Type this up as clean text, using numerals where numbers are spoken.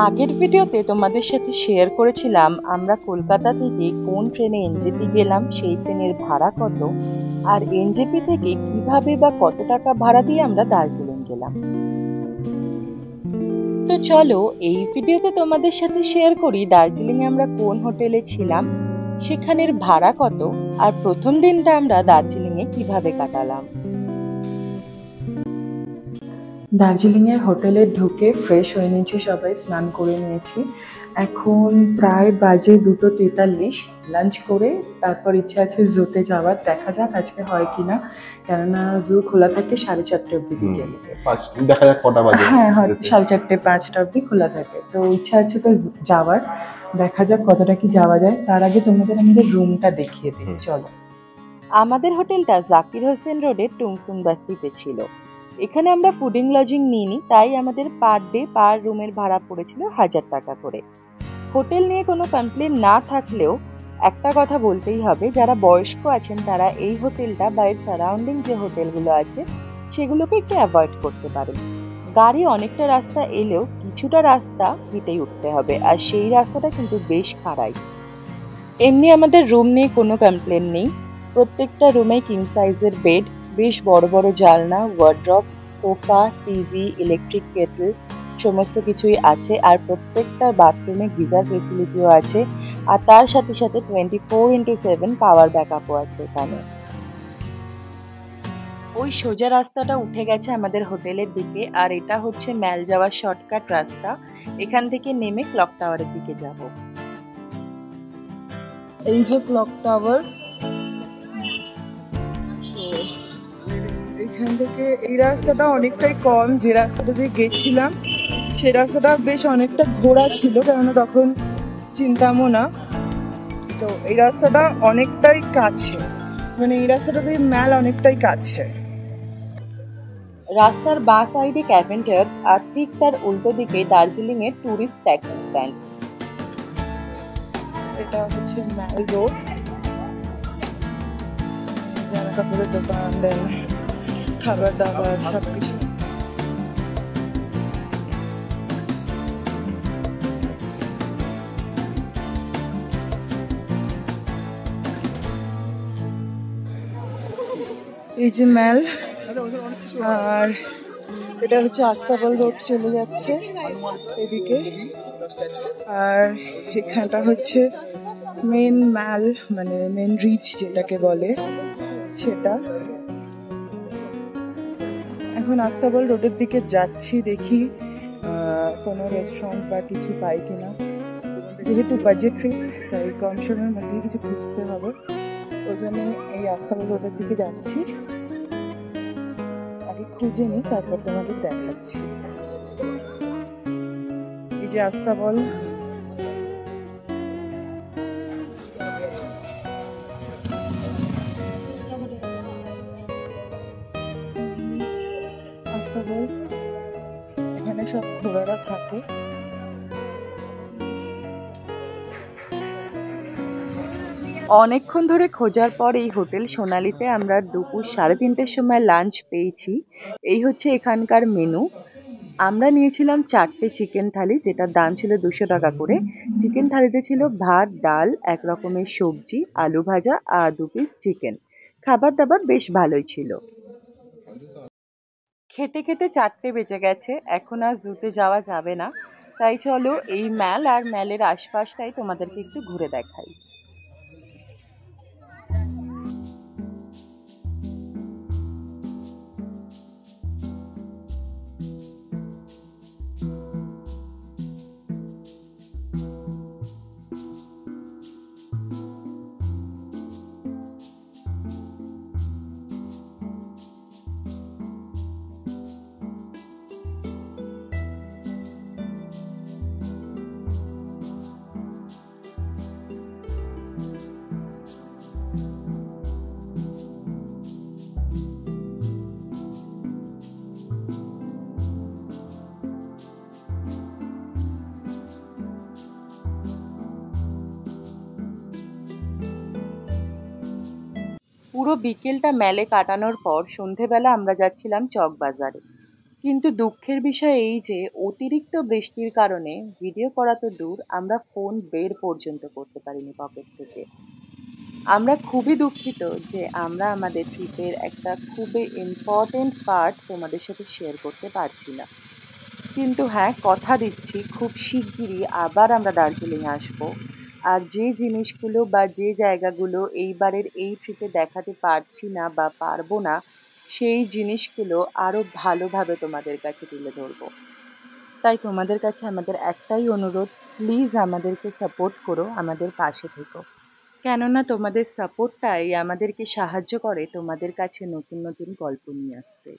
আগের ভিডিওতে তোমাদের সাথে শেয়ার করেছিলাম আমরা কলকাতা থেকে কোন ট্রেনে এনজেপি গেলাম, সেই ট্রেনের ভাড়া কত, আর এনজেপি থেকে কিভাবে বা কত টাকা ভাড়া দিয়ে আমরা দার্জিলিং গেলাম। তো চলো এই ভিডিওতে তোমাদের সাথে শেয়ার করি দার্জিলিং এ আমরা কোন হোটেলে ছিলাম, সেখানের ভাড়া কত, আর প্রথম দিনটা আমরা দার্জিলিং এ কিভাবে কাটালাম। দার্জিলিংয়ের হোটেলে ঢুকে ফ্রেশ হয়ে নিয়েছি, সবাই স্নান করে নিয়েছি। এখন প্রায় বাজে 2:43। লাঞ্চ করে তারপর ইচ্ছা আছে জুতে যাওয়ার, দেখা যাক আজকে হয় কিনা, কেননা জু খোলা থাকে 4:30 অব্দি বিকেলে। দেখা যাক কটা বাজে। হ্যাঁ, হয়তো 4:30 5টা অব্দি খোলা থাকে, তো ইচ্ছা আছে তো যাওয়ার, দেখা যাক কতটা কি যাওয়া যায়। তার আগে তোমাদের আমাদের রুমটা দেখিয়ে দিই, চলো। আমাদের হোটেলটা জাকির হোসেন রোডের টুমসুং বাস্তিতে ছিল। এখানে আমরা ফুডিং লজিং নিইনি, তাই আমাদের পার ডে পার রুমের ভাড়া পড়েছিল 1000 টাকা করে। হোটেল নিয়ে কোনো কমপ্লেন না থাকলেও একটা কথা বলতেই হবে, যারা বয়স্ক আছেন তারা এই হোটেলটা বা এর সারাউন্ডিং যে হোটেলগুলো আছে সেগুলোকে একটু অ্যাভয়েড করতে পারেন। গাড়ি অনেকটা রাস্তা এলেও কিছুটা রাস্তা হেঁটেই উঠতে হবে, আর সেই রাস্তাটা কিন্তু বেশ খাড়াই। এমনি আমাদের রুম নিয়ে কোনো কমপ্লেন নেই। প্রত্যেকটা রুমে কিং সাইজের বেড, বেশ বড় বড় জানলা, wardrobe, sofa, TV, electric Kettle সমস্ত কিছুই আছে। আর প্রত্যেকটা বাথরুমে গিজার ফেসিলিটিও আছে, আর তার সাথে সাথে 24x7 পাওয়ার ব্যাকআপও আছে এখানে। ওই সোজা রাস্তাটা উঠে গেছে আমাদের হোটেলের দিকে, আর এটা হচ্ছে ম্যাল যাওয়ার শর্টকাট রাস্তা। এখান থেকে নেমে ক্লক টাওয়ারের দিকে যাব। এই যে ক্লক টাওয়ার, এখান থেকে এই রাস্তাটা অনেকটাই কম, যে রাস্তাটা দিয়ে গেছিলাম সেই রাস্তাটা বেশ অনেকটা ঘোরা ছিল, কেননা তখন চিন্তামও না। তো এই রাস্তাটা অনেকটাই কাছে, মানে এই রাস্তাটা দিয়ে ম্যাল অনেকটাই কাছে। রাস্তার বাঁ সাইডে ক্যাভেন্টার, আর ঠিক তার উল্টো দিকে দার্জিলিং এর টুরিস্ট ট্যাক্সি স্ট্যান্ড। এটা হচ্ছে ম্যাল রোড, জামা কাপড়ের দোকান, দেন খাবার দাবার সবকিছু। এই যে ম্যাল, আর এটা হচ্ছে আস্তাবল রোড চলে যাচ্ছে এদিকে, আর এখানটা হচ্ছে মেন ম্যাল, মানে মেন রিচ যেটাকে বলে সেটা। এখন আস্তাবল রোডের দিকে যাচ্ছি, দেখি কোনো রেস্টুরেন্ট বা কিছু পাই কিনা। যেহেতু বাজেট ট্রিপ, তাই কম সময়ের মধ্যেই কিছু খুঁজতে হবে, ওই জন্য এই আস্তাবল রোডের দিকে যাচ্ছি। আগে খুঁজে নিই, তারপর তোমাদের দেখাচ্ছি। এই যে আস্তাবল, এখানে সব ঘোড়ারা থাকে। অনেকক্ষণ ধরে খোঁজার পর এই হোটেল সোনালিতে আমরা দুপুর 3:30টার সময় লাঞ্চ পেয়েছি। এই হচ্ছে এখানকার মেনু। আমরা নিয়েছিলাম 4টে চিকেন থালি, যেটার দাম ছিল 200 টাকা করে। চিকেন থালিতে ছিল ভাত, ডাল, এক রকমের সবজি, আলু ভাজা আর 2 পিস চিকেন। খাবার দাবার বেশ ভালোই ছিল। খেতে খেতে 4টে বেজে গেছে, এখন আর জুতে যাওয়া যাবে না, তাই চলো এই ম্যাল আর ম্যালের আশপাশটাই তোমাদেরকে একটু ঘুরে দেখাই। পুরো বিকেলটা মেলে কাটানোর পর সন্ধেবেলা আমরা যাচ্ছিলাম চক বাজারে। কিন্তু দুঃখের বিষয় এই যে অতিরিক্ত বৃষ্টির কারণে ভিডিও করা তো দূর, আমরা ফোন বের পর্যন্ত করতে পারিনি পকেট থেকে। আমরা খুবই দুঃখিত যে আমরা আমাদের ট্রিপের একটা খুবই ইম্পর্টেন্ট পার্ট তোমাদের সাথে শেয়ার করতে পারছি না। কিন্তু হ্যাঁ, কথা দিচ্ছি খুব শিগগিরই আবার আমরা দার্জিলিং আসবো। আর যে জিনিসগুলো বা যে জায়গাগুলো এইবারের এই ট্রিপে দেখাতে পারছি না বা পারবো না, সেই জিনিসগুলো আরো ভালোভাবে তোমাদের কাছে তুলে ধরবো। তাই তোমাদের কাছে আমাদের একটাই অনুরোধ, প্লিজ আমাদেরকে সাপোর্ট করো, আমাদের পাশে থেকো। কেননা তোমাদের সাপোর্টটাই আমাদেরকে সাহায্য করে তোমাদের কাছে নতুন নতুন গল্প নিয়ে আসতে।